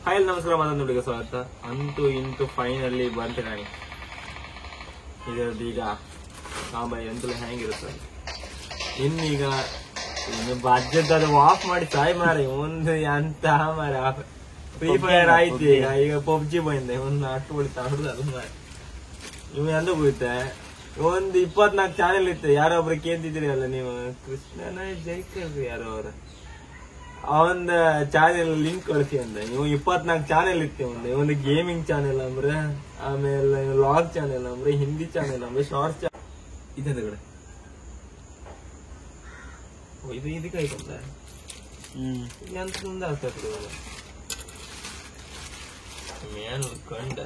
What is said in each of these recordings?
Hi ನಮಸ್ಕಾರ, ಮಾತಾಡೋರಿಗೆ ಸ್ವಾಗತ. ಅಂತೂ ಇಂತೂ ಫೈನಲಿ ಬಂತೆ ನಾನು. ಇದರದ್ದು ಈಗ ಸಾಂಬಾಯಿ ಅಂತೂ ಹೆಂಗಿರುತ್ತೆ ಇನ್ನೀಗ ಬಜೆಟ್ ಅದು ಆಫ್ ಮಾಡಿ ಸಾಯ್ ಮಾರಿ ಒಂದು ಅಂತ ಮಾರಿ ಫ್ರೀ ಫೈರ್ ಆಯ್ತು. ಈಗ ಪಬ್ಜಿ ಬಂದೆ ಒಂದು ಅಷ್ಟು ಬಿಡ್ತಾ ಅದು ಮಾರಿ ನೀವು ಎಂದ ಹೋಗುತ್ತೆ. ಒಂದು 24 ಚಾನೆಲ್ ಇತ್ತು. ಯಾರೊಬ್ರು ಕೇಳ್ತಿದ್ರಿ ಅಲ್ಲ ನೀವು, ಕೃಷ್ಣನ ಜೈಕಲ್ರಿ ಯಾರೋ ಅವ್ರ ಒಂದು ಚಾನೆಲ್ ಲಿಂಕ್ ಕಳಿಸಿ ಅಂದ. ನೀವು 24 ಚಾನೆಲ್ ಇತ್ತು. ಒಂದು ಗೇಮಿಂಗ್ ಚಾನೆಲ್ ಅಂದ್ರೆ, ಆಮೇಲೆ ವ್ಲಾಗ್ ಚಾನೆಲ್ ಅಂದ್ರೆ, ಹಿಂದಿ ಚಾನೆಲ್ ಅಂದ್ರೆ, ಶಾರ್ಟ್ಸ್ ಇದೆ ಕಡೆ ಇದು ಇದಕ್ಕೆ ಆಯ್ತಂದ ಎಂತ ಮುಂದೆ ಆಗ್ತದೆ ಮೇನು ಕಂಡ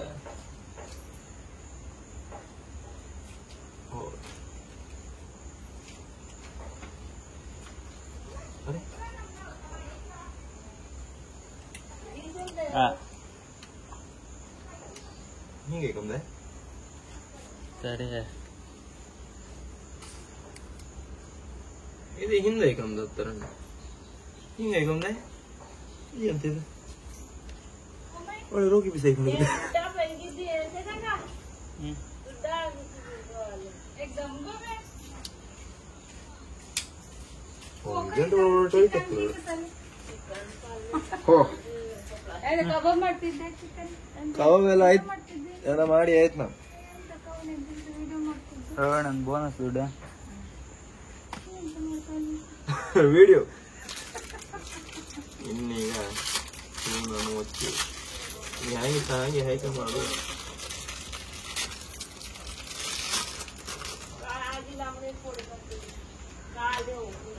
ಹಿಂಗೆ ಕಂದೆ ಸರಿ ಇದು ಹಿಂದೆ ಐಕಂದ ಹತ್ತರ ಹಿಂಗೆ ಐಕಂದೆ ಎಂತಿದೆ ಒಳ್ಳೆ ರೋಗಿ ಬಿಸಿ ಐಕಂದ ಕಬಾಬ್ ಎಲ್ಲ ಆಯ್ತು, ಎಲ್ಲ ಮಾಡಿ ಆಯ್ತು. ನನ್ ಬೋನಸ್ ದುಡ್ಡು ವಿಡಿಯೋ ಇನ್ನೀಗ ನಾನು ಒತ್ತಿ ಹೆಂಗಿತ್ತ ಹಂಗೆ ಹೈಕ ಮಾಡು.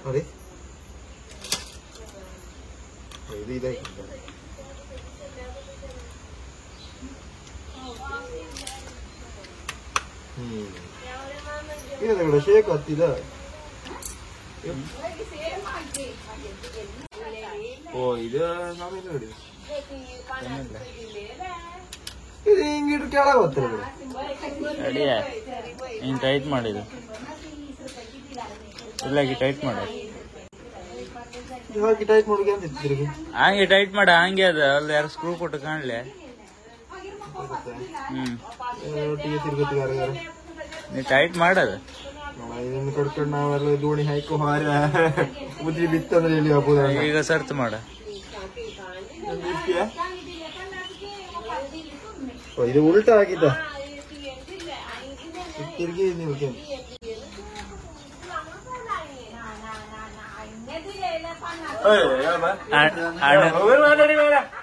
ಅದೇ ಇದು ಇದಾಯ್ತು. ಇದು ಶೇಕ್ ಹತ್ತಿದ. ಓ ಇದು ನಾವೇನು ನೋಡಿ ಇದು ಹಿಂಗಿಟ್ಟು ಕೆಳಗೆ ಹೋಗ್ತಾರೆ. ಅಡಿಯ ಹಿಂಗೆ ಟೈಟ್ ಮಾಡಿದ್ದು ಇಲ್ಲ, ಟೈಟ್ ಮಾಡ ಹಾಕಿ ಟೈಟ್ ಮಾಡೋಕೆ ಅಂತ ಇರ್ತೀರಿ. ಹಂಗೆ ಟೈಟ್ ಮಾಡ, ಹಂಗೆ ಅದ ಅಲ್ಲಿ ಯಾರು ಸ್ಕ್ರೂ ಕೊಟ್ಟು ಕಾಣಲೆ. ಒಟ್ಟಿಗೆ ತಿರ್ಗತಿ ಯಾರು ನೀ ಟೈಟ್ ಮಾಡದ ಇದನ್ನು ಕಡ್ಕೊಂಡು ನಾವೆಲ್ಲ ದೋಣಿ ಹಾಕಿ ಹಾರ ಉದ್ರಿ ಬಿತ್ತಂದ್ರೆ ಇಲ್ಲಿ ಹಾಕೋದ. ಈಗ ಸರ್ಚ್ ಮಾಡ. ಇದು ಉಲ್ಟಾ ಆಗಿದ್ದ ತಿರ್ಗಿ ನೀವು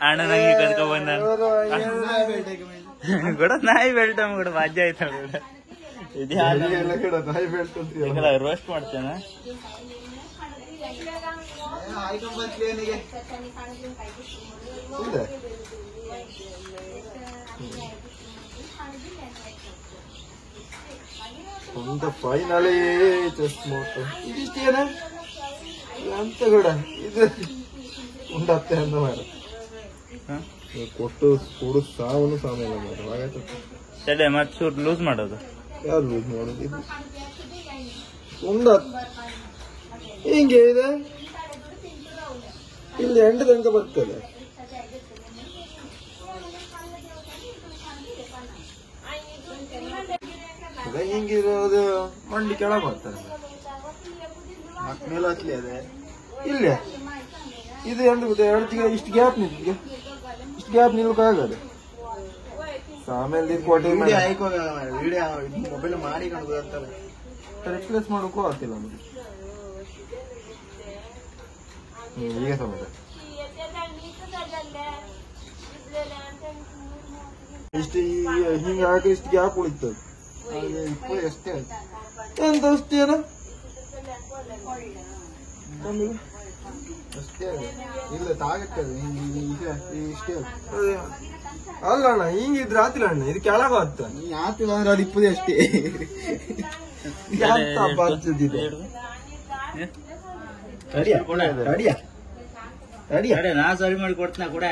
ಅಣ್ಣ ನಂಗೆ ಕರ್ಕೊ ಬಂದ ಕೂಡ ನಾಯಿ ಬೆಲ್ಟ್ ಕೂಡ ಬಾಜ್ಯ ಆಯ್ತ ರೋಸ್ಟ್ ಮಾಡ್ತೇನೆ. ಒಂದು ಫೈನಲಿ ಚೆಸ್ಟ್ ಮೋಟ್ ಇದಿಷ್ಟೇನ ಅಂತ ಕೂಡ ಇದು ಉಂಡತ್ತೆ ಅಂದ ಮಾರ ಕೊಟ್ಟು ಕೊಡು ಸಾವನು ಸಾಮೇಲೆ ಮಾರ ಹಾಗಾಯ್ತು. ಸರಿ ಮತ್ತೆ ಚೂರು ಲೂಸ್ ಮಾಡೋದು. ಯಾರು ಲೂಸ್ ಮಾಡೋದು? ಇದು ಉಂಡ ಹಿಂಗೆ ಇದೆ, ಇಲ್ಲಿ ಎಂಟು ತನಕ ಬರ್ತದೆ. ಹಿಂಗಿರೋದು ಮಂಡಿ ಕೆಳಗೆ ಬರ್ತಾರೆ. ಮೇಲೆ ಹತ್ಲಿ ಅದೇ ಇಲ್ಲೇ ಇದು ಎಂಟು ಗೊತ್ತ ಹೇಳ್ತೀಗ ಇಷ್ಟು ಗ್ಯಾಪ್ ನಿಲ್ಗೆ, ಇಷ್ಟು ಗ್ಯಾಪ್ ನಿಲ್ಕಾಗದೆ. ಆಮೇಲೆ ಕೊಟ್ಟೆ ವಿಡಿಯೋ ಮೊಬೈಲ್ ಮಾಡಿ ರಿಪ್ಲೇಸ್ ಮಾಡೋಕ್ಕೂ ಆಗ್ತಿಲ್ಲ ನಮಗೆ. ಈಗ ಸಮಯ ಇಷ್ಟು ಹಿಂಗೆ ಹಾಕಿ ಇಷ್ಟು ಗ್ಯಾಪ್ ಉಳಿತದೆ. ಎಷ್ಟೇ ಆಯ್ತು ಎಂತ ಅಷ್ಟೇನ ಅಷ್ಟೇ ಇಲ್ಲ ತಾಗತ್ತದ ಇಷ್ಟೇ ಅಲ್ಲ ಅಣ್ಣ. ಹಿಂಗಿದ್ರೆ ಆತಿಲ್ಲ ಅಣ್ಣ, ಇದು ಕೆಳಗ ಆತ ಆತಿಲ್ಲ ಅಂದ್ರೆ ಅದು ಇಪ್ಪದೇ ಅಷ್ಟೇ. ನಾ ಸರಿ ಮಾಡಿ ಕೊಡ್ತೀನ ಕೂಡ.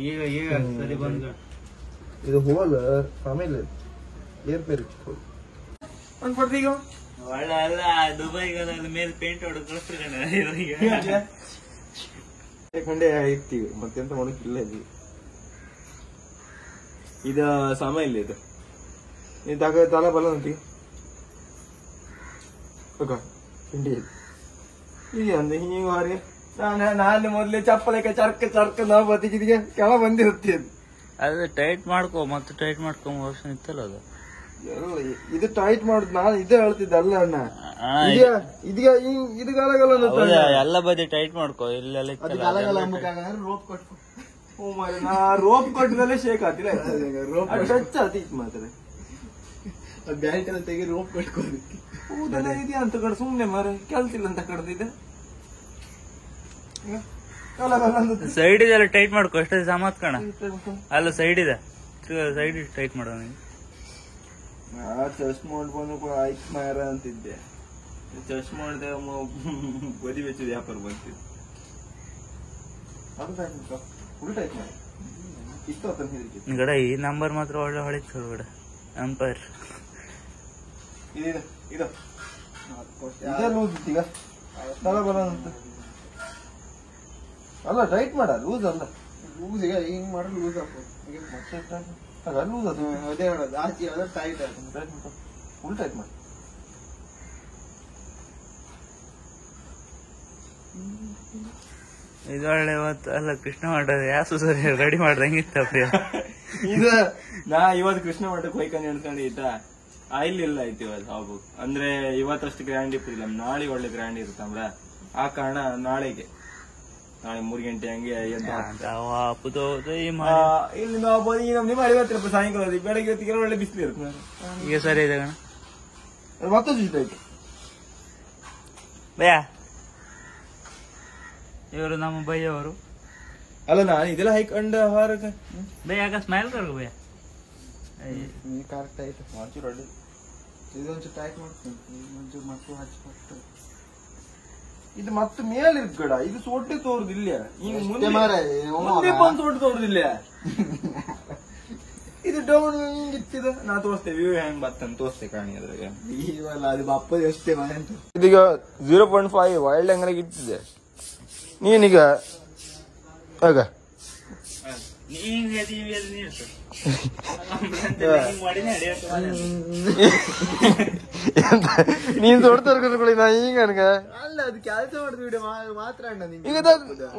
ಈಗ ಈಗ ಸರಿ ಬಂದು ಇದು ಹೋಲ್ ಆಮೇಲೆ ಏರ್ಪೇರ್ ಒಂದ್ ಕೊಡ್ತೀಗ ಒಳ್ಳೆ ಅಲ್ಲ ದುಬೈಗೆ ಮೇಲೆ ಪೇಂಟ್ ಹೊಡೆದು ಕಳಿಸ್ತಾರೆ. ಖಂಡೆ ಇರ್ತೀವಿ ಮತ್ತೆಂತ ಮಾಡೋಕ್ಕಿಲ್ಲ ಇಲ್ಲಿ. ಇದು ಸಮಯ ಇಲ್ಲ ಇದು ನೀ ತಲೆ ಬಲ್ಲ ನಂಟಿ ಹಿಂಡಿ ಹೀಗೆ ಅಂದ ಹಿಂಗ ಹೊರಗೆ ನಾನು ಮೊದ್ಲೇ ಚಪ್ಪಲಕ್ಕೆ ಚರ್ಕ ಚರ್ಕ ನಾವು ಬದಿಗಿದಿಗೆ ಕೆಳ ಬಂದಿರುತ್ತೆ ಅದು ಟೈಟ್ ಮಾಡ್ಕೊ ಮತ್ತೆ ಟೈಟ್ ಮಾಡ್ಕೊ ಆಪ್ಷನ್ ಇತ್ತಲ್ಲ ಅದು. ಇದು ಟೈಟ್ ಮಾಡುದು ನಾನು ಇದೇ ಹೇಳ್ತಿದ್ದೆ ಅಲ್ಲ ಅಣ್ಣ. ಇದು ಗಾಲಗಲ್ಲ ಎಲ್ಲ ಬದಿ ಟೈಟ್ ಮಾಡ್ಕೊ ಇಲ್ಲೆಲ್ಲ ರೋಪ್ ಕೊಟ್ಟು ನಾ ರೋಪ್ ಕೊಟ್ಟದಲ್ಲೇ ಶೇಕ್ ಆತಿಲ್ಲ ಟಚ್ ಆತೀತ್ ಮಾತ್ರ ಬ್ಯಾಂಕ್ ಎಲ್ಲ ತೆಗಿ ರೋಪ್ ಕಟ್ಕೋದಕ್ಕೆ ಹೌದಲ್ಲ ಇದೆಯಾ ಅಂತ ಕಡೆ ಸುಮ್ನೆ ಮಾರ ಕೆಲ್ಸಿಲ್ಲ ಅಂತ ಕಡ್ದಿದೆ. ಸೈಡ್ ಇದೆಲ್ಲ ಟೈಟ್ ಮಾಡ್ಕೊ ಅಷ್ಟೇ ಸಾಮತ್ ಕಣ. ಅಲ್ಲ ಸೈಡ್ ಇದೆ ಸೈಡ್ ಟೈಟ್ ಮಾಡೋ ಚಶ್ಮಾ ಮಾಡ್ಬಂದು ಕೂಡ ಆಯ್ತು ಮಾರ ಅಂತಿದ್ದೆ. ಚಶ್ಮಾ ಮಾಡಿದೆ ಬದಿ ವೆಚ್ಚದ ವ್ಯಾಪಾರ ಬಂತಿದ್ದು ಗಡ ಈ ನಂಬರ್ ಮಾತ್ರ ಒಳ್ಳೆ ಹೊಳಿತು ಗಡ ಅಂಪೈರ್ ಈಗ ಅಲ್ಲ ಟೈಟ್ ಮಾಡ ಲೂಸ್ ಅಲ್ಲ ಲೂಸ್ ಈಗ ಹಿಂಗ್ ಮಾಡ ಲೂಸ್ ಆಗ್ತದೆ ಲೂಸ್ ಅದು ಅದೇ ಹೇಳೋದು ಆಚೆ ಅದ ಟೈಟ್ ಆಗ್ತದೆ ಫುಲ್ ಟೈಟ್ ಮಾಡಿ ಇದೊಳ್ಳೆ ಇವತ್ತು ಅಲ್ಲ ಕೃಷ್ಣ ಮಾಡೋದು ಯಾಸು ಸರಿ ರೆಡಿ ಮಾಡ್ದಂಗಿತ್ತಪ್ಪ. ಇದು ನಾ ಇವತ್ತು ಕೃಷ್ಣ ಮಠಕ್ಕೆ ಹೋಯ್ಕೊಂಡು ಎಣ್ಕೊಂಡಿದ್ದ ಇಲ್ಲ ಐತಿ ಇವತ್ತು ಹಾಬು ಅಂದ್ರೆ ಇವತ್ತಷ್ಟು ಗ್ರ್ಯಾಂಡ್ ಇರ್ತಿಲ್ಲ ನಾಳೆ ಒಳ್ಳೆ ಗ್ರ್ಯಾಂಡ್ ಇರುತ್ತಂಬ್ರ ಆ ಕಾರಣ ನಾಳೆ 3 ಗಂಟೆ ಹಂಗೆ ಇಲ್ಲಿ ನಾವು ನಿಮ್ಮ 50 ರೂಪಾಯಿ ಸಾಯಂಕಾಲ ಬೆಳಗ್ಗೆ ಹೊತ್ತಿಗೆ ಒಳ್ಳೆ ಬಿಸಿಲು ಇರುತ್ತೆ ಈಗ ಸರಿ ಇದೆ ಕಣ ಮತ್ತೆ ಜೂಟ್ ಆಯ್ತು ಭಯ ಇವರು ನಮ್ಮ ಭಯ ಅವರು ಅಲ್ಲ ನಾನು ಇದೆಲ್ಲ ಹೈಕಂಡ ಹೊರಗೆ ಭಯ ಆಗ ಸ್ಮೈಲ್ ಕರ್ಗು ಭಯ ಕರೆಕ್ಟ್ ಆಯ್ತು ಒಂಚೂರು ಅಡ್ಡಿ ಇದೊಂಚೂರು ಟೈಟ್ ಮಾಡ್ತೀನಿ ಒಂಚೂರು ಮತ್ತು ಹಚ್ಚಿ ಇದು ಮತ್ತೆ ಮೇಲೆ ಇರ್ಬೇಡ ಇದು ಸೊಟ್ಟೆ ತೋರುದಿಲ್ಲ ಈಗ ಮುಂದೆ ಬಂದು ಸೊಟ್ಟು ತೋರುದಿಲ್ಲ ಇದು ಡೌನ್ ಹಿಂಗ್ ಇತ್ತಿದ ನಾ ತೋರಿಸ್ತೇವೆ ವ್ಯೂ ಹೆಂಗ್ ಬರ್ತಂತ ತೋರಿಸ್ತೇ ಕಾಣಿ ಅದ್ರಾಗ ಅದು ಬಪ್ಪದ ಅಷ್ಟೇ ಮನೆ ಅಂತ ಇದೀಗ 0.5 ವೈಲ್ಡ್ ಅಂಗಡಿಗೆ ಇಟ್ಟಿದೆ ನೀನೀಗ ಆಗ ನೀನ್ ದೊಡ್ಡ ತರ್ಕೊಂಡ್ಕೊಳ್ಳಿ ನಾ ಈಗ ಅನ್ಗ ಅಲ್ಲ ಅದು ಕೆಲಸ ಮಾಡ್ತೀವಿ ಮಾತ್ರ ಅಣ್ಣ ಈಗ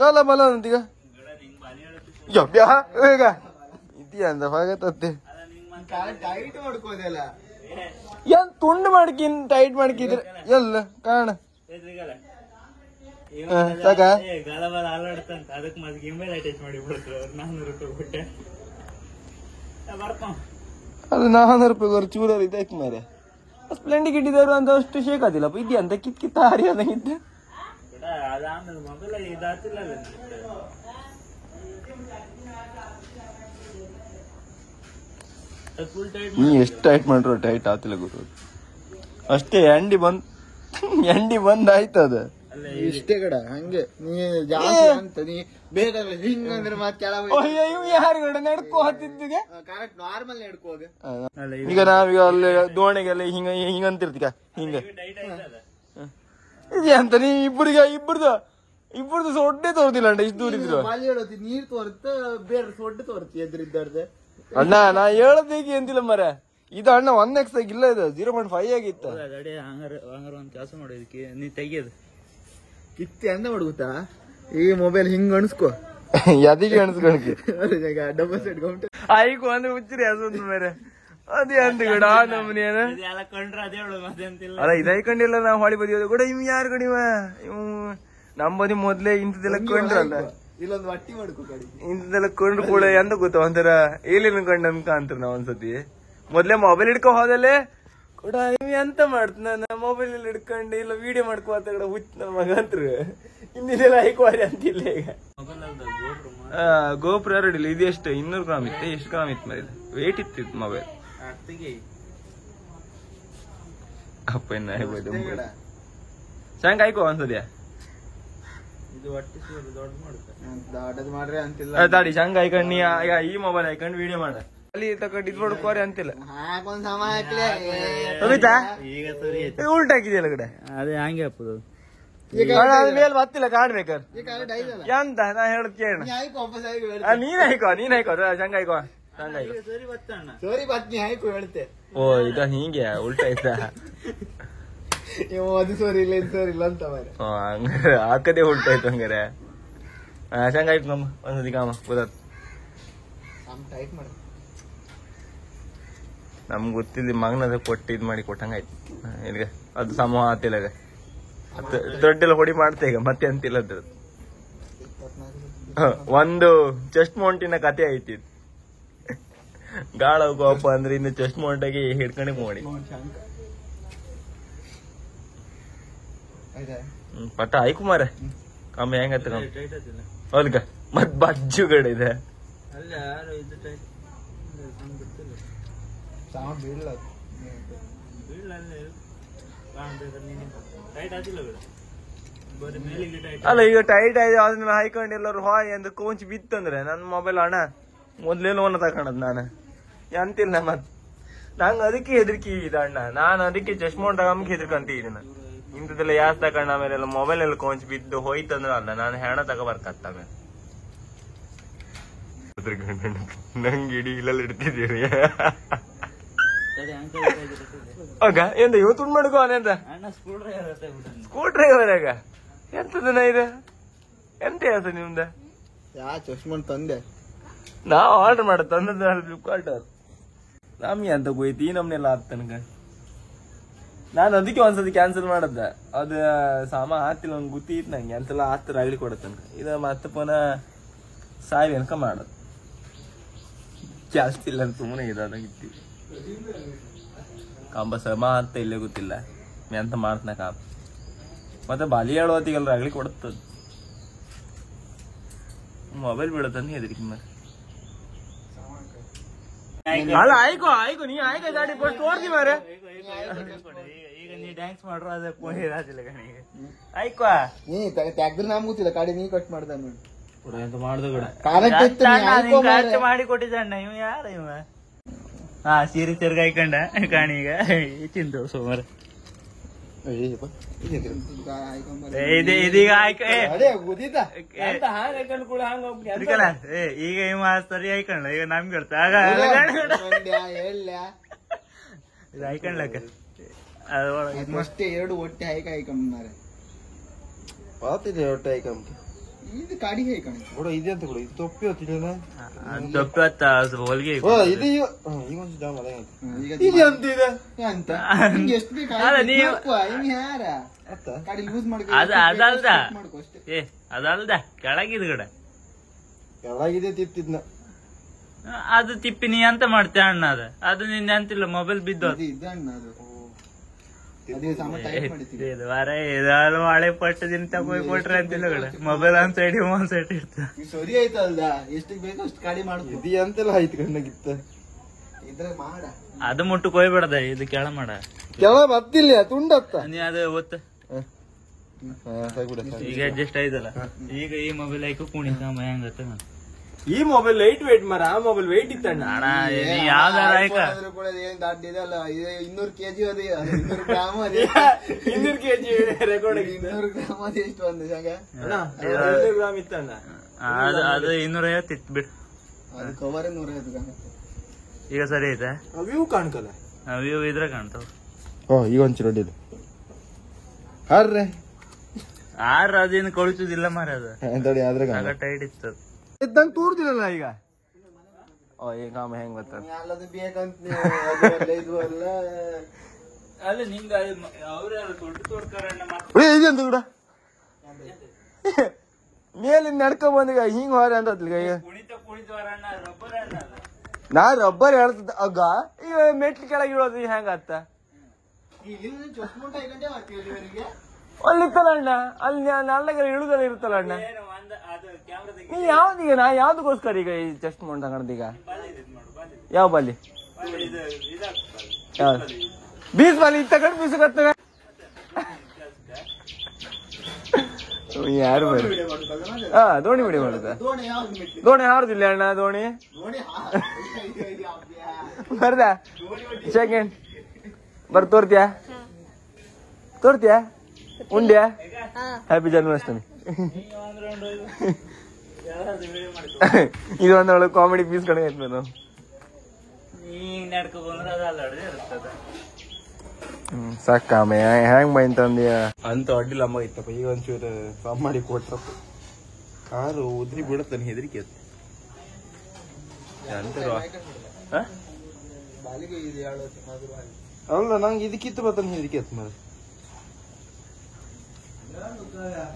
ಗಾಲ ಬಲ ಅಂತೀಗ ಈಗ ಇದೆಯಾ ಅಂದ ಹೋಗತ್ತೆ ಟೈಟ್ ಮಾಡ್ಕೋದಲ್ಲ ಏನ್ ತುಂಡು ಮಾಡ್ಕಿನ್ ಟೈಟ್ ಮಾಡ್ಕಿದ್ರೆ ಎಲ್ಲ ಕಾಣ ಅದಕ್ಕೆ ಮತ್ತೆ ಗಿಂಬಲ್ ಅಟ್ಯಾಚ್ ಮಾಡಿ ಬಿಡ್ತಾರೆ 400 ರೂಪಾಯಿ ಕೊಟ್ಟೆ ಅದು 400 ರೂಪಾಯಿ ಚೂರವ್ರು ಇದಕ್ಕೆ ಮಾರೆ ಸ್ಪ್ಲೆಂಡಿಗೆ ಇಟ್ಟಿದವರು ಅಂತ ಅಷ್ಟು ಶೇಕ್ ಆದಿಲ್ಲಪ್ಪ ಇದೆಯಾ ಅಂತ ಕಿತ್ತ ಹಾರಿ ಅದಂಗಿದ್ದೆ ಅದಾದ್ಮೇಲೆ ಮೊಬೈಲ್ ಇದಾತಿಲ್ಲ ನೀ ಎಷ್ಟು ಟೈಟ್ ಮಾಡ್ರು ಟೈಟ್ ಆತಿಲ್ಲ ಗುರು ಅಷ್ಟೇ ಎಂಡಿ ಬಂದ್ ಆಯ್ತದ ಇಷ್ಟೇ ಕಡ ಹಂಗೆ ನೀ ಜಾಸ್ತಿ ಅಂತ ನೀ ಬೇಕಾದ್ರೆ ಹಿಂಗಂದ್ರೆ ಮತ್ತೆ ಯಾರು ನಡ್ಕೋ ಹತ್ತಿದ್ದಿಗೆ ಕರೆಕ್ಟ್ ನಾರ್ಮಲ್ ನಡ್ಕೋದು ಈಗ ನಾವೀಗ ಅಲ್ಲಿ ದೋಣಿಗೆಲ್ಲ ಹಿಂಗಂತಿರ್ತೀಗ ಹಿಂಗ ಅಂತ ನೀ ಇಬ್ಬರದು ಸೊಡ್ಡೆ ತೋರ್ದಿಲ್ಲ ಅಂಡ ಇಷ್ಟು ದೂರ ಇದ್ರು ನೀರ್ ತೋರ್ತ ಬೇರೆ ಸೊಡ್ಡೆ ತೋರ್ತಿ ಎದ್ರಿದ್ದಾರ್ದೆ ಅಣ್ಣ ನಾ ಹೇಳದೇಗಿ ಅಂತಿಲ್ಲ ಮರ ಇದು ಅಣ್ಣ 1x ಇಲ್ಲ ಇದು 0.5 ಆಗಿತ್ತು ಒಂದ್ ಕೆಲಸ ಮಾಡೋದಕ್ಕೆ ನೀ ತೆಗಿಯೋದು ಕಿತ್ತಿ ಅಂದ ಮಾಡ್ಗುತ್ತಾ ಈ ಮೊಬೈಲ್ ಹಿಂಗ್ ಅಣಸ್ಕೋ ಯಾದಿಗೆ ಅಣಸ್ಕೊಳಕ್ಕೆ ಡಬ್ಬ ಸೆಟ್ ಗೌಂಟ ಆಯ್ಕು ಅಂದ್ರೆ ಹುಚ್ಚಿರಿ ಅದೊಂದು ಮೇರೆ ಅದೇ ಅಂತ ಗಡ ನಮ್ಮನೆ ಕಂಡ್ರೆ ಅದೇ ಹೇಳೋದು ಮತ್ತೆ ಅಂತಿಲ್ಲ ಅಲ್ಲ ಇದೈಕೊಂಡಿಲ್ಲ ನಾವು ಹೊಳಿ ಬದಿಯೋದು ಕೂಡ ಇವ್ ಯಾರು ಕಡಿವ ಇವ್ ನಮ್ಮ ಬದಿ ಮೊದ್ಲೇ ಇಂಥದೆಲ್ಲ ಕೊಂಡ್ರಲ್ಲ ಇಲ್ಲೊಂದು ಒಟ್ಟಿ ಮಾಡ್ಕೋ ಕಡಿ ಇಂಥದೆಲ್ಲ ಕೊಂಡ್ರು ಕೂಡ ಎಂತ ಗೊತ್ತ ಒಂಥರ ಏಲಿನ ಕಂಡ ಅನ್ಕ ಅಂತಾರ ನಾವ್ ಒಂದ್ಸತಿ ಮೊದ್ಲೇ ಮೊಬೈಲ್ ಹಿಡ್ಕೊ ಹೋದಲ್ಲೇ ಕೂಡ ಇವ್ ಎಂತ ಮಾಡ್ತ ನಾನು ಮೊಬೈಲ್ ಅಲ್ಲಿ ಹಿಡ್ಕೊಂಡು ಇಲ್ಲ ವಿಡಿಯೋ ಮಾಡ್ಕೋತ ಕಡೆ ಹುಚ್ಚ ನನ್ನ ಮಗ ಅಂತರು ಇನ್ನಿದೆಲ್ಲ ಹೈಕ್ವಾರಿ ಅಂತಿಲ್ಲ ಈಗ ಗೋಪುರ ಎರಡಿಲ್ಲ ಇದು ಎಷ್ಟು 200 ಗ್ರಾಮ್ ಇತ್ತು ಎಷ್ಟು ಗ್ರಾಮ್ ಇತ್ತು ಮರಿ ವೇಟ್ ಇತ್ತು ಮೊಬೈಲ್ ಅಪ್ಪ ಇನ್ನ ಸಂಗ್ ಆಯ್ಕೋ ಒಂದ್ಸದ್ಯಾ ಮಾಡ್ರಿ ಅಂತಿಲ್ಲ ದಾಡಿ ಸಂಗ್ ಹಾಕೊಂಡ್ ನೀ ಈ ಮೊಬೈಲ್ ಹಾಕೊಂಡ್ ವಿಡಿಯೋ ಮಾಡ ಅಲ್ಲಿ ತಗೊಂಡು ಇದ್ ಮಾಡ್ಕೋರಿ ಅಂತಿಲ್ಲ ಈಗ ಸರಿ ಉಲ್ಟ ಹಾಕಿದೆಯಲ್ಲ ಕಡೆ ಅದೇ ಹಂಗೆ ಹಾಕೋದು ಮೇಲೆ ಬತ್ತಿಲ್ಲ ಕಾಣ್ಬೇಕಾರೆ ಎಂತ ನಾ ಹೇಳುದ್ ಕೇಳ ನೀನ್ ಹಾಯ್ಕೋ ಶಂಗ ಹಾಯ್ಕೋ ಓ ಈಗ ಹಿಂಗೆ ಉಲ್ಟಾ ಆಯ್ತಾ ಅದು ಸೋರಿ ಇಲ್ಲ ಇದು ಸೋರಿ ಇಲ್ಲ ಅಂತ ಹಂಗಾರೆ ಹಾಕದೇ ಉಲ್ಟಾಯ್ತು ಹಂಗಾರೆ ಶಂಗ ಹಾಯ್ಕಮ್ಮ ಒಂದ್ಸತಿ ಕಾಮ ಗೊತ್ತಾತ್ ನಮ್ಗೆ ಗೊತ್ತಿಲ್ಲ ಮಗನದ ಕೊಟ್ಟು ಇದ್ ಮಾಡಿ ಕೊಟ್ಟಂಗಾಯ್ತು ಇಲ್ಲಿಗೆ ಅದು ಸಮೂಹ ಆತಿಲ್ಲ ದೊಡ್ಡೆಲ್ಲ ಹೊಡಿ ಮಾಡ್ತಾ ಈಗ ಮತ್ತೆ ಅಂತಿಲ್ಲ ಅದ್ರದ್ದು ಒಂದು ಚೆಸ್ಟ್ ಮೌಂಟಿನ ಕತೆ ಐತಿ ಗಾಳ ಗೋಪ ಅಂದ್ರೆ ಇನ್ನು ಚೆಸ್ಟ್ ಮೌಂಟಾಗಿ ಹಿಡ್ಕೊಂಡೆ ಮಾಡಿ ಪಟ್ಟ ಆಯ್ಕು ಮಾರ ಕಮ್ಮಿ ಹೆಂಗತ್ತ ಹೌದಕ್ಕ ಮತ್ ಬಜ್ಜುಗಳಿದೆ ಅಲ್ಲ ಈಗ ಟೈಟ್ ಆಯ್ತು ಅದನ್ನ ಹಾಯ್ಕೊಂಡು ಎಲ್ಲರೂ ಹಾಯ್ ಅಂತ ಕೋಂಚ್ ಬಿತ್ತಂದ್ರೆ ನನ್ ಮೊಬೈಲ್ ಅಣ್ಣ ಮೊದ್ಲೇನು ಒನ್ನ ತಕೊಂಡದ್ ನಾನು ಅಂತಿಲ್ಲ ಮತ್ ನಂಗೆ ಅದಕ್ಕೆ ಹೆದರ್ಕಿ ಇದ ಅಣ್ಣ ನಾನು ಅದಕ್ಕೆ ಚಶ್ಮಾ ತಗೊಂಬ ಹೆದರ್ಕಂತಿದ್ದೀನಿ ಇಂಥದೆಲ್ಲ ಯಾಸ್ ತಕೊಂಡ ಆಮೇಲೆ ಎಲ್ಲ ಮೊಬೈಲ್ ಎಲ್ಲ ಕೋಂಚ್ ಬಿದ್ದು ಹೋಯ್ತಂದ್ರ ಅಲ್ಲ ನಾನು ಹೆಣ ತಗೋಬರ್ಕತ್ತ ಆಮೇಲೆ ನಂಗೆ ಇಡೀ ಇಲ್ಲೆಲ್ಲ ಇಡ್ತಿದ್ದೀರಿ ಆಗ ಎಂತ ಇವ್ ತುಂಡ್ ಮಾಡ್ಕೋ ಅಂತ ಸ್ಕ್ರೂ ಡ್ರೈವರ್ ಆಗ ಎಂತದನ ಇದು ಎಂತ ಹೇಳ್ತ ನಿಮ್ದ ಚಶ್ಮಾ ತಂದೆ ನಾವ್ ಆರ್ಡರ್ ಮಾಡ ತಂದದ ಫ್ಲಿಪ್ಕಾರ್ಟ್ ನಮ್ಗೆ ಅಂತ ಹೋಯ್ತು ಈ ನಮ್ನೆಲ್ಲ ಆತ್ ತನಕ ನಾನು ಅದಕ್ಕೆ ಒಂದ್ಸತಿ ಕ್ಯಾನ್ಸಲ್ ಮಾಡದ್ದ ಅದು ಸಾಮ ಆತಿಲ್ಲ ನಂಗೆ ಗೊತ್ತಿತ್ತು ನಂಗೆ ಎಂತೆಲ್ಲ ಆತರ ಆಗ್ಲಿ ಕೊಡತ್ತನಕ ಇದು ಮತ್ತೆ ಪುನಃ ಸಾಯಿ ಅನ್ಕ ಮಾಡದ್ ಜಾಸ್ತಿ ಇಲ್ಲ ಅಂತ ಸುಮ್ಮನೆ ಇದಾಗಿತ್ತು ಕಾಂಬ ಸಮ ಅಂತ ಇಲ್ಲೇ ಗೊತ್ತಿಲ್ಲ ಎಂತ ಮಾಡ್ತನ ಕಾಂಬ ಮತ್ತೆ ಬಾಲಿ ಹೇಳೋತಿಗಲ್ರ ಆಗ್ಲಿ ಕೊಡತ್ತದ ಮೊಬೈಲ್ ಬೀಳತ್ತಂತ ಹೆದರಿಕೆ ಮತ್ತೆ ಅಲ್ಲ ಆಯ್ಕೋ ನೀ ಆಯ್ಕ ಗಾಡಿ ಫಸ್ಟ್ ಓಡ್ತಿ ಮಾರೆ ಈಗ ನೀ ಡ್ಯಾನ್ಸ್ ಮಾಡ್ರು ಅದೇ ಪೋಣಿ ರಾಜಿಲ್ಲ ಕಣಿಗೆ ಆಯ್ಕೋ ನೀ ತೆಗ್ದ್ರೆ ನಮ್ಗೆ ಗೊತ್ತಿಲ್ಲ ಗಾಡಿ ನೀ ಕಟ್ ಮಾಡ್ದ ಎಂತ ಮಾಡ್ದ ಕೂಡ ಖರ್ಚು ಮಾಡಿ ಕೊಟ್ಟಿದ್ದಣ್ಣ ಇವ ಯಾರ ಇವ ಹಾ ಸೀರೆ ಚರ್ಗ ಹಾಕೊಂಡ ಕಾಣೀಗ ಚಿಂತ ಸೋಮವಾರ ಇದೀಗ ಈಗ ಇವ ಸರಿ ಹಾಕೊಂಡ ಈಗ ನಮ್ಗೆ ಇದು ಹಾಕೊಂಡ್ಲಕ್ಕ ಅಷ್ಟೇ ಎರಡು ಹೊಟ್ಟೆ ಹಾಯ್ಕೊಂಬಾರೆ ಹೊಟ್ಟೆ ಹಾಕೊಂಬ ಇದು ಕಾಡಿಗೆ ಹಾಯ್ಕೊಂಡ ಕೂಡ ಇದೆ ಅಂತ ಕೂಡ ಇದು ತೊಪ್ಪಿ ಹೊತ್ತಿಲ್ಲ ತೊಪ್ಪಿ ಹೊತ್ತ ಹೊಲಿಗೆ ಇದು ಈಗೊಂದು ಜಾಮ್ ಅಂತ ಎಷ್ಟು ಬೇಕು ಯಾರ ಗಾಡಿ ಲೂಸ್ ಅದಲ್ದ ಏ ಅದಲ್ದ ಕೆಳಗಿದ್ ಕಡೆ ಕೆಳಗಿದೆ ತಿಪ್ತಿದ್ನ ಅದು ತಿಪ್ಪಿ ನೀ ಅಂತ ಮಾಡ್ತೇ ಅಣ್ಣ ಅದು ನಿನ್ನೆ ಅಂತಿಲ್ಲ ಮೊಬೈಲ್ ಬಿದ್ದು ಹಳೆ ಪಟ್ಟದಿನ ತಗೋಯ್ಕೊಟ್ರೆ ಅಂತಿಲ್ಲ ಕಡೆ ಮೊಬೈಲ್ ಒಂದ್ ಸೈಡ್ ಒಂದ್ ಸೈಡ್ ಇರ್ತ ಸರಿ ಆಯ್ತಲ್ದ ಎಷ್ಟಿಗೆ ಬೇಕು ಅಷ್ಟು ಗಾಡಿ ಮಾಡುದು ಇದು ಅಂತೆಲ್ಲ ಆಯ್ತು ಕಣ್ಣಗಿತ್ತ ಇದ್ರೆ ಮಾಡ ಅದು ಮುಟ್ಟು ಕೊಯ್ಬೇಡದ ಇದು ಕೆಳ ಮಾಡ ಕೆಳ ಬತ್ತಿಲ್ಲ ತುಂಡತ್ತ ನೀ ಅದು ಒತ್ತ ಈಗ ಅಡ್ಜಸ್ಟ್ ಆಯ್ತಲ್ಲ ಈಗ ಈ ಮೊಬೈಲ್ ಆಯ್ಕು ಕುಣಿ ಹೆಂಗತ್ತ ಈ ಮೊಬೈಲ್ ಲೈಟ್ ವೇಟ್ ಮರ ಆ ಮೊಬೈಲ್ ವೇಟ್ ಇತ್ತಣ್ಣ ಅಣ್ಣ ಯಾವ್ದಾರ ಆಯ್ಕ ಏನ್ ದಾಟಿದಲ್ಲ 200 ಕೆಜಿ ಅದೇ 200 ಗ್ರಾಮ್ ಅದೇ 200 ಕೆಜಿ ರೆಕಾರ್ಡ್ 200 ಗ್ರಾಮ್ ಅದೇ ಎಷ್ಟು ಒಂದು ಜಾಗ 200 ಗ್ರಾಮ್ ಇತ್ತಣ್ಣ ಅದು 250 ಇತ್ತು ಬಿಡು ಅದು ಕವರ್ 150 ಗ್ರಾಮ್ ಈಗ ಸರಿ ಐತೆ ವ್ಯೂ ಕಾಣ್ಕಲ್ಲ ವ್ಯೂ ಇದ್ರೆ ಕಾಣ್ತಾವ ಈಗ ಒಂಚೂರು ಅಡ್ಡಿಲ್ಲ ಹಾರ್ರೆ ಅದೇನು ಕಳಿಸುದಿಲ್ಲ ಮಾರ ಅದು ಟೈಟ್ ಇತ್ತು ಇದ್ದಂಗೆ ತೋರ್ದಿಲ್ಲ ಈಗ ಈಗ ಕಾಮ ಹೆಂಗ್ ಬರ್ತದೆ ಅದು ಬೇಕಂತ ಇದು ಅಲ್ಲ ಅಲ್ಲ ನಿಂಗ ಅವ್ರ ದೊಡ್ಡ ತೋಡ್ತಾರಣ್ಣ ಇದಂತ ಕೂಡ ಮೇಲಿಂದ ನಡ್ಕೊಂಡ್ ಬಂದೀಗ ಹಿಂಗ್ ಹೊರ ಅಂತತ್ಲಿಗ ಈಗ ನಾ ರಬ್ಬರ್ ಹೇಳ್ತದ ಅಗ್ಗ ಈಗ ಮೆಟ್ಲು ಕೆಳಗೆ ಇಳೋದು ಹೆಂಗತ್ತ ಅಲ್ಲಿತ್ತಲ್ಲ ಅಣ್ಣ ಅಲ್ಲಿ ನಲ್ಲಾಗ ಇಳುದಲ್ಲ ಇರುತ್ತಲ್ಲ ಅಣ್ಣ ನೀ ಯಾವ್ದೀಗ ನಾ ಯಾವ್ದಕ್ಕೋಸ್ಕರ ಈಗ ಈ ಚೆಸ್ಟ್ ಮೌಂಟ್ ತಗೊಂಡ್ ಈಗ ಯಾವ ಬಾಲಿ ಬೀಸ್ ಬಾಲಿ ಇತ್ತ ಕಡೆ ಬೀಸಕತ್ತವೆ ಯಾರು ಹಾ ದೋಣಿ ಬಿಡಿ ಮಾಡುದ ದೋಣಿ ಹಾರುದಿಲ್ಲ ಅಣ್ಣ ದೋಣಿ ಬರ್ದ ಸೆಕೆಂಡ್ ತೋರ್ತೀಯಾ ಉಂಡ್ಯಾ ಹ್ಯಾಪಿ ಜನ್ಮಾಷ್ಟಮಿ. ಇದು ಒಂದೊಳ್ಳೆ ಕಾಮಿಡಿ ಪೀಸ್ ಕಡೆ ಆಯ್ತು ನಾವು ಸಾಕಾಮೆ ಹೆಂಗ್ ಬೈಂತಂದ್ಯ ಅಂತ ಅಡ್ಡಿಲ್ಲ ಅಮ್ಮ ಇತ್ತಪ್ಪ. ಈಗ ಒಂಚೂರು ಸಾಫ್ ಮಾಡಿ ಕೊಟ್ರಪ್ಪ. ಕಾರು ಉದ್ರಿ ಬಿಡುತ್ತಾನೆ ಹೆದರಿಕೆ ಅಂತ ಅಲ್ಲ ನಂಗೆ ಇದಕ್ಕಿತ್ತು ಬರ್ತಾನೆ ಹೆದರಿಕೆ ಆತ್ ಮಾರ.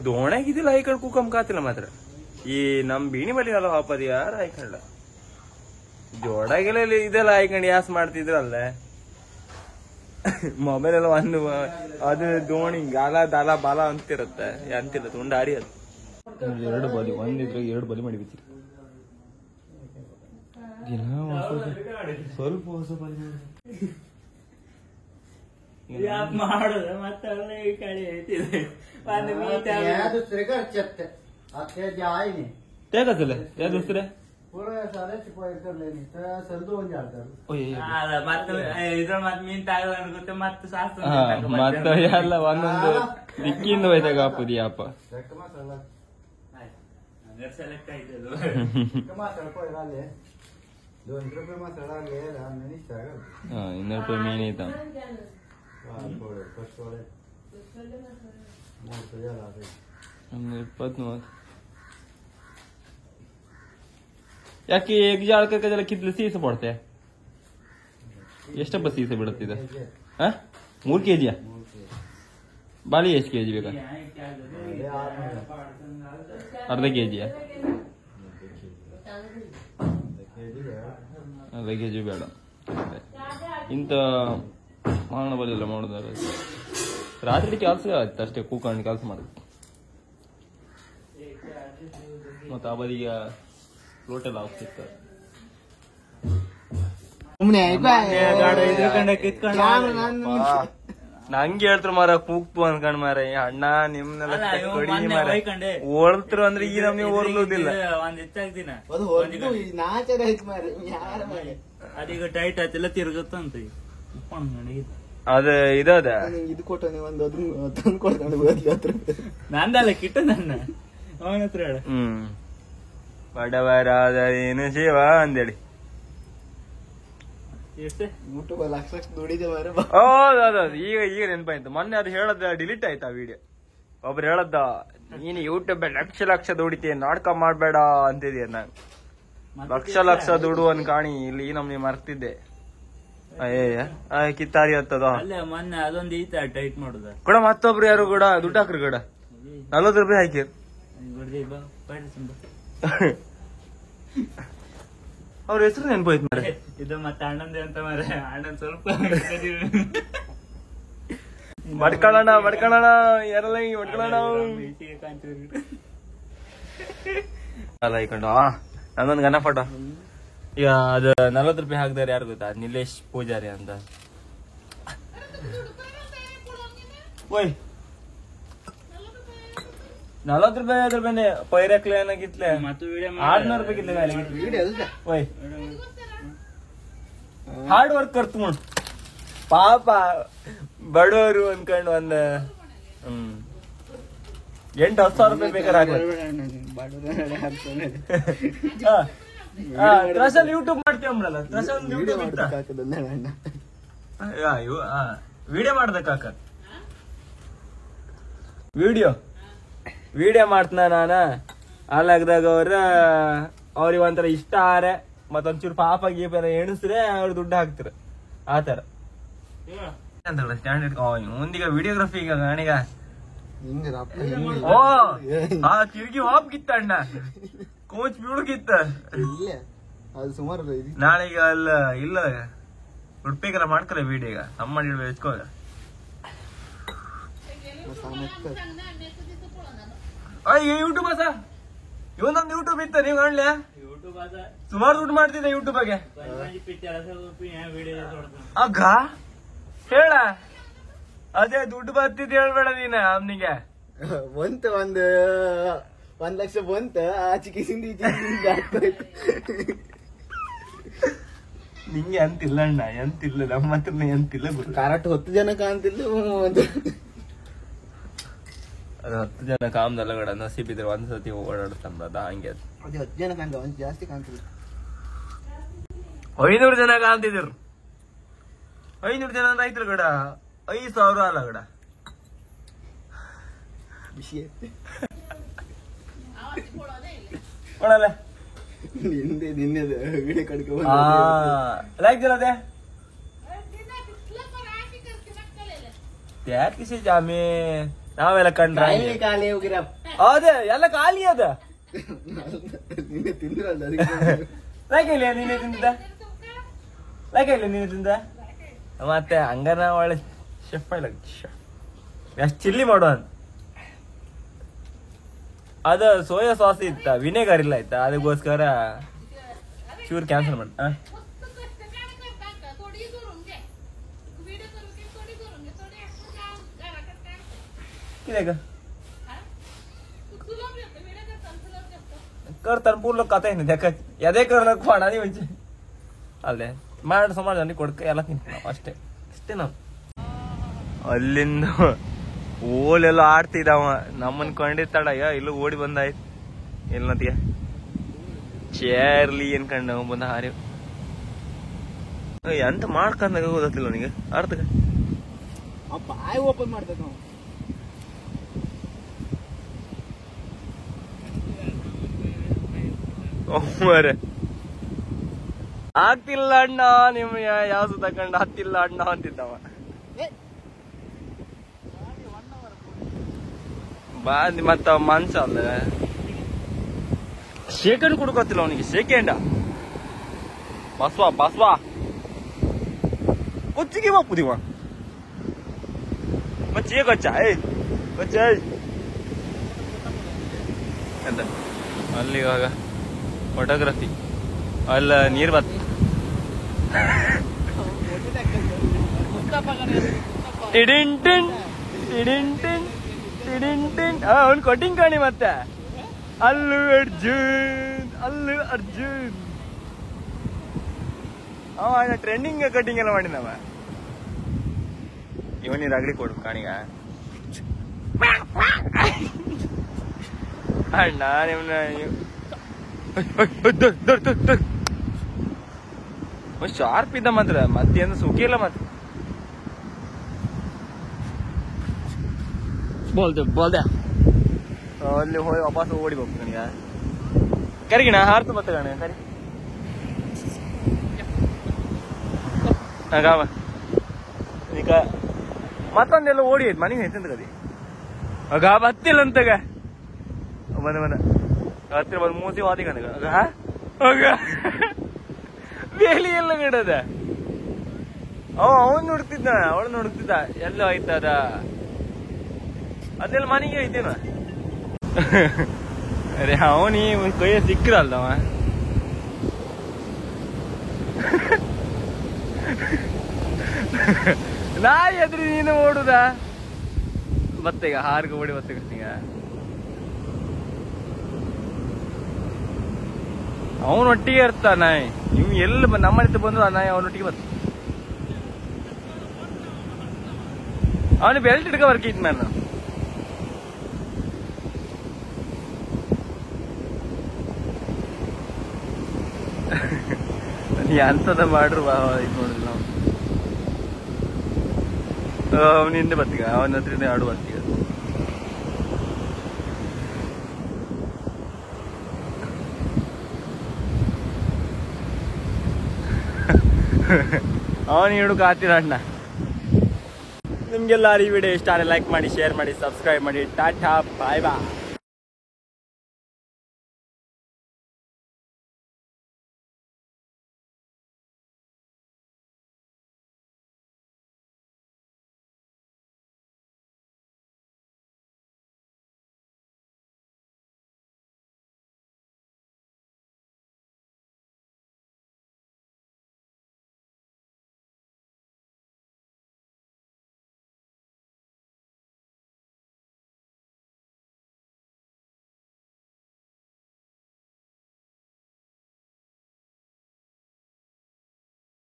ದೋಣಾಗಿದ್ದಿಲ್ಲ ಐಕಂಡ್ ಕೂಕಮ್ ಕಾತಿಲ್ಲ ಮಾತ್ರ. ಈ ನಮ್ ಬೀಣಿ ಬಲಿ ಎಲ್ಲ ಹಾಪದ ಯಾರು ಆಯ್ಕಂಡ ಜೋಡಾಗೆಲ್ಲ ಇದೆಲ್ಲ ಆಯ್ಕಂಡು ಯಾಸ್ ಮಾಡ್ತಿದ್ರಲ್ಲ. ಮೊಬೈಲ್ ಎಲ್ಲ ಒಂದು ಅದು ದೋಣಿ ಗಾಲ ದಾಲ ಬಾಲ ಅಂತಿರುತ್ತೆ ಅಂತಿಲ್ಲ ತುಂಡಾರಿ ಅದು. 2 ಬಲಿ ಒಂದಿದ್ರೆ 2 ಬಲಿ ಮಾಡಿ ಬಿತ್ತಿ ದಿನ ಸ್ವಲ್ಪ ಹೊಸ ಬಲಿ ಮಾಡುದು ಮತ್ತೆ ಕಡೆ ಹೇಳ್ತಿದೆ त्या कसलं त्या दुसऱ्या ಮತ್ತ ಎಲ್ಲ ಒಂದೊಂದು ದಿಕ್ಕಿಂದ ಹೋಯ್ತಾಗ ಹಾಪುದಿ ಅಪ್ಪ. 200 रुपये मसाला ಇನ್ನೂರು ಮೀನ್ ಐತ 20 ಯಾಕೆ एक जाळ त्याला किती सीस पडते ಎಷ್ಟಪ್ಪ ಸೀಸ ಬಿಡುತ್ತಿದೆ? 3 kg ಬಾಳಿ ಎಷ್ಟು kg ಬೇಕಾ? ಅರ್ಧ kg ಅರ್ಧ kg ಬೇಡ. ಇಂತ ಮಾರಣ ಬಲಿಲ್ಲ ಮಾಡೋದಾರ ರಾತ್ರಿ ಕೆಲಸ ಆಯ್ತು ಅಷ್ಟೇ. ಕೂಕೊಂಡು ಕೆಲಸ ಮಾಡುದು ಮತ್ತೆ ಆ ಬದಿಗೆ ಲೋಟೆಲ್ಲ ಆಗ್ತಿತ್ತು. ನಂಗೆ ಹೇಳ್ತಾರ ಮಾರ ಕೂಗ್ತು ಅನ್ಕೊಂಡ್ ಮಾರ ಅಣ್ಣ ನಿಮ್ನೆಲ್ಲ ಓಡ್ತರು ಅಂದ್ರೆ ಈ ನಮ್ಗೆ ಓರ್ಲುದಿಲ್ಲ. ಅದೀಗ ಟೈಟ್ ಆಯ್ತಿಲ್ಲ ತಿರುಗುತ್ತಂತ ಅದ ಇದದ ಇದು ಕೊಟ್ಟ ಒಂದು ಅದನ್ನ ಕೊಡ್ತಾನೆ ನಂದಲ್ಲ ಕಿಟ್ಟ ನನ್ನ ಅವನ ಹತ್ರ ಹೇಳ. ಬಡವರಾದರೇನು ಶಿವ ಅಂದೇಳಿ ಲಕ್ಷ ದುಡಿದೆ ಮಾರ. ಹೌದೌದು ಈಗ ಈಗ ನೆನಪಾಯ್ತು. ಮೊನ್ನೆ ಅದು ಹೇಳದ ಡಿಲೀಟ್ ಆಯ್ತು ಆ ವಿಡಿಯೋ. ಒಬ್ರು ಹೇಳದ್ದ ನೀನು ಯೂಟ್ಯೂಬ್ ಲಕ್ಷ ದುಡಿತೀಯ ನಾಟಕ ಮಾಡ್ಬೇಡ ಅಂತಿದ್ಯ. ನಾನು ಲಕ್ಷ ದುಡು ಅನ್ ಕಾಣಿ ಇಲ್ಲಿ ನಮ್ಗೆ ಮರ್ತಿದ್ದೆ. ಕಿತ್ತಾರಿ ಹತ್ತದ ಮೊನ್ನೆ ಅದೊಂದು ಈತ ಟೈಟ್ ಮಾಡುದ ಕೂಡ ಮತ್ತೊಬ್ರು ಯಾರು ಕೂಡ ದುಡ್ಡು ಹಾಕ್ರಿ ಕೂಡ 40 ರೂಪಾಯಿ ಹಾಕಿರ್. ಅವ್ರ ಹೆಸರು ನೆನ್ಪೋಯ್ತು ಮಾರೆ. ಇದು ಮತ್ತೆ ಅಣ್ಣಂದೇ ಅಂತ ಮಾರೆ. ಅಣ್ಣನ್ ಸ್ವಲ್ಪ ಮಡ್ಕೊಳ್ಳೋಣ ಯಾರಲ್ಲ ಮಡ್ಕೊಳ್ಳೋಣ ಅಲ್ಲ ಇಕೊಂಡು ನಂದೊಂದು ಗನ ಫೋಟೋ. ಈಗ ಅದು 40 ರೂಪಾಯಿ ಹಾಕ್ದಾರೆ ಯಾರು ಗೊತ್ತಾ? ನಿಲೇಶ್ ಪೂಜಾರಿ ಅಂತ. ಓಯ್ 40 ರೂಪಾಯಿ 50 ರೂಪಾಯಿ ಪೈರಕ್ಲೆ ಏನಾಗಿತ್ಲೆ ಮತ್ತು 800 ರೂಪಾಯಿ ಕಿತ್ಲೆ ಓಯ್ ಹಾರ್ಡ್ ವರ್ಕ್ ಕರ್ತು ಮಾಡು ಪಾಪ ಬಡವರು ಅನ್ಕೊಂಡು ಒಂದ್ 8-10 ರೂಪಾಯಿ ಬೇಕಾದ್ರೆ ತ್ರಸಲ್ ಯೂಟ್ಯೂಬ್ ಮಾಡ್ತೀವಲ್ಲ. ತ್ರಸಲ್ ಯೂಟ್ಯೂಬ್ ವಿಡಿಯೋ ಮಾಡ್ದಕ್ಕಾಕ ವಿಡಿಯೋ ಮಾಡ್ತನ ನಾನ ಅಲ್ಲಾಗದಾಗ ಅವ್ರಿಗೆ ಒಂಥರ ಇಷ್ಟ ಆರೆ ಮತ್ತೊಂಚೂರು ಪಾಪ ಗೀಪ ಎಣಿಸ್ರೆ ಅವ್ರು ದುಡ್ಡು ಹಾಕ್ತಿರ ಆತರ ಸ್ಟ್ಯಾಂಡರ್ಡ್. ಮುಂದೀಗ ವಿಡಿಯೋಗ್ರಫಿ ಈಗ ನಾನೀಗ ಓ ಆ ತಿರುಗಿ ಹಾಪ್ಗಿತ್ತ ಅಣ್ಣ ಕೋಚ್ ಬೀಳುಗಿತ್ತ ಸುಮಾರು ನಾಳೀಗ ಅಲ್ಲ ಇಲ್ಲ ಉಡುಪಿಗೆಲ್ಲ ಮಾಡ್ಕಲ್ಲ ವಿಡಿಯೋ. ಈಗ ನಮ್ಮ ಮಾಡಿ ಹೆಚ್ಕೋಗ ಯೂಟ್ಯೂಬ್ ಅಸ ಇವನೊಂದು ಯೂಟ್ಯೂಬ್ ಇತ್ತ ನೀವ್ ಕಾಣ್ಲಿ ಸುಮಾರು ದುಡ್ಡು ಮಾಡ್ತಿದ್ದೆ ಯೂಟ್ಯೂಬ್ಗೆ. ಆಗ ಹೇಳ ಅದೇ ದುಡ್ಡು ಬರ್ತಿದ್ ಹೇಳ್ಬೇಡ ನೀನ ಅವನಿಗೆ. ಬಂತು 1 ಲಕ್ಷ ಬಂತ ಆಚಿಕೆ ಸಿಂದಿ ನಿಂಗೆ ಅಂತಿಲ್ಲ ಅಣ್ಣ ಎಂತಿಲ್ಲ ನಮ್ಮ ಹತ್ರ ಎಂತಿಲ್ಲ. ಕರೆಕ್ಟ್ 10 ಜನ ಕಾಣ್ತಿಲ್ಲ. ಅದು 10 ಜನ ಕಾಮದಲ್ಲ ಗಡ ನಸೀಬಿದ್ರೆ ಒಂದ್ಸತಿ ಓಡಾಡ್ತಾನ ಅದ ಹಂಗೆ ಅದು 10 ಜನ ಕಾಣ್ತ ಒಂದ್ ಜಾಸ್ತಿ ಕಾಣ್ತದೆ 500 ಜನ ಕಾಣ್ತಿದ್ರು 500 ಜನ ರೈತರು ಗಡ 5,000 ಅಲ್ಲ ಗಡ ವಿಷಯ ಕೊಡಲ್ಲ ನಿನ್ನೆ ವಿಡಿಯೋ ಕಡ್ಕೆ लाइक जला दे ಯಾಕೆ ಕಿಸಿ ಜಾಮಿ ನಾವೆಲ್ಲ ಕಂಡ್ರ ಖಾಲಿ ಹೋಗಿರ ಅದೇ ಎಲ್ಲ ಖಾಲಿ ಅದ ನಿನ್ನೆ ತಿಂದ್ರಲ್ಲ ಲೈಕ್ ಇಲ್ಲ ನೀನೆ ತಿಂದ ಲೈಕ್ ಇಲ್ಲ ನೀನೆ ತಿಂದ ಮತ್ತೆ ಹಂಗನ ಒಳ್ಳೆ ಶೆಫ್ ಇಲ್ಲ ಎಷ್ಟು ಚಿಲ್ಲಿ ಮಾಡುವ ಅದ ಸೋಯಾ ಸಾಸ್ ಇತ್ತ ವಿನೆಗರ್ ಇಲ್ಲ ಆಯ್ತಾ ಅದಕ್ಕೋಸ್ಕರ ಚೂರ್ ಕ್ಯಾನ್ಸಲ್ ಮಾಡಿ करताना पूर्ण कथा आहे ना त्या ಯಾದೇ करला पाणी म्हणजे ಅಲ್ಲೇ ಮಾಡಿ ಸುಮಾರು ಜನರಿಗೆ ಕೊಡ್ಕ ಎಲ್ಲ ತಿಂತೀವಿ ನಾವು ಅಷ್ಟೇ ನಾವು ಅಲ್ಲಿಂದ ಓಲೆಲ್ಲ ಆಡ್ತಿದ್ದಾವ ನಮ್ಮನ್ ಕಂಡಿರ್ತಾಳ ಇಲ್ಲೂ ಓಡಿ ಬಂದಾಯ್ತು ಎಲ್ಲನತಿಗೆ ಚೇರ್ಲಿ ಅನ್ಕಂಡ ಬಂದ ಹಾರಿ ಎಂತ ಮಾಡ್ಕಂದಾಗ ಓದತ್ತಿಲ್ಲ ಅವನಿಗೆ ಅರ್ಥಕ ಬಾಯಿ ಓಪನ್ ಮಾಡ್ತೇವೆ ನಾವು ಮರೆ ಆಗ್ತಿಲ್ಲ ಅಣ್ಣ ನಿಮ್ ಯಾವ್ದು ತಕೊಂಡ್ ಹತ್ತಿಲ್ಲ ಅಣ್ಣ ಅಂತಿದ್ದವ ಬಾಂದಿ ಮತ್ತ ಮನ್ಸ ಅಲ್ಲ ಸೆಕೆಂಡ್ ಕುಡ್ಕೋತಿಲ್ಲ ಅವನಿಗೆ ಸೆಕೆಂಡ್ ಬಸ್ವಾ ಕೊಚ್ಚಿಗೆ ಬಾಪುದಿವ ಕೊಚ್ಚಿ ಕೊಚ್ಚ ಕೊಚ್ಚ ಎಂತ ಅಲ್ಲಿ ಇವಾಗ ಫೋಟೋಗ್ರಫಿ ಅಲ್ಲ ನೀರ್ ಬತ್ ಅವ್ನು ಕೊಟ್ಟಿಂಗ್ ಕಾಣಿ ಮತ್ತೆ ಅಲ್ಲು ಅರ್ಜುನ್ ಅವ ಟ್ರೆಂಡಿಂಗ್ ಕಟ್ಟಿಂಗ್ ಎಲ್ಲ ಮಾಡಿನವ ಇವನಿಗೆ ರಗಡಿ ಕೊಡು ಕಾಣಿಗ ಅಣ್ಣ ನಿಮ್ನ ಶಾರ್ಪ್ ಇದ್ದ ಮಾತ್ರ ಮತ್ತೇನು ಸುಖಿ ಇಲ್ಲ ಮತ್ತೆ ಬೋಲ್ದೆ ಅಲ್ಲಿ ಹೋಗಿ ವಾಪಸ್ ಓಡಿ ಕಣಿಗ ಕರಿಗಿಣ ಹಾರ್ತು ಮತ್ತೆ ಕಣ ಕರಿ ಆಗಾವ ಈಗ ಮತ್ತೊಂದೆಲ್ಲ ಓಡಿ ಆಯ್ತು ಮನೆಗೆ ಹೆಚ್ಚಂತ ಕದಿ ಆಗ ಬತ್ತಿಲ್ಲ ಅಂತಗ ಬಂದ ಹತ್ತಿರ ಬಂದು ಮೂಸಿ ವಾದಿ ಕಣಗ ಆಗ ಬೇಲಿ ಎಲ್ಲ ಗಿಡದ ಅವನ್ ನೋಡ್ತಿದ್ದ ಅವಳು ನೋಡ್ತಿದ್ದ ಎಲ್ಲ ಆಯ್ತದ ಅದೆಲ್ಲ ಮನೆಗೆ ಐತೇನ ಅರೆ ಅವನಿ ಒಂದ್ ಕೈಯ ಸಿಕ್ಕಿರಲ್ದವ ನಾ ಎದ್ರಿ ನೀನು ಓಡುದ ಮತ್ತೆಗ ಹಾರ್ಗ ಓಡಿ ಮತ್ತೆಗ ಅವನೊಟ್ಟಿಗೆ ಇರ್ತ ನಾಯಿ ಇವ್ ಎಲ್ಲಿ ನಮ್ಮನೆ ಬಂದ್ರು ಆ ನಾಯಿ ಅವನೊಟ್ಟಿಗೆ ಬರ್ತ ಅವನು ಬೆಲ್ಟ್ ಹಿಡ್ಕ ವರ್ಕಿದ್ ನಾನು ಎಂತದ ಮಾಡ್ರು ಇದು ನೋಡಿಲ್ಲ ಅವನ ಹಿಂದೆ ಬರ್ತೀಗ ಅವನ ಹತ್ರ ಆಡು ಬರ್ತೀಗ ಅವನು ಹಿಡುಕ ಆತಿರ ಅಣ್ಣ ನಿಮ್ಗೆಲ್ಲ ಈ ವಿಡಿಯೋ ಇಷ್ಟ ಆದರೆ ಲೈಕ್ ಮಾಡಿ ಶೇರ್ ಮಾಡಿ ಸಬ್ಸ್ಕ್ರೈಬ್ ಮಾಡಿ ಟಾಟಾ ಬಾಯ್ ಬಾಯ್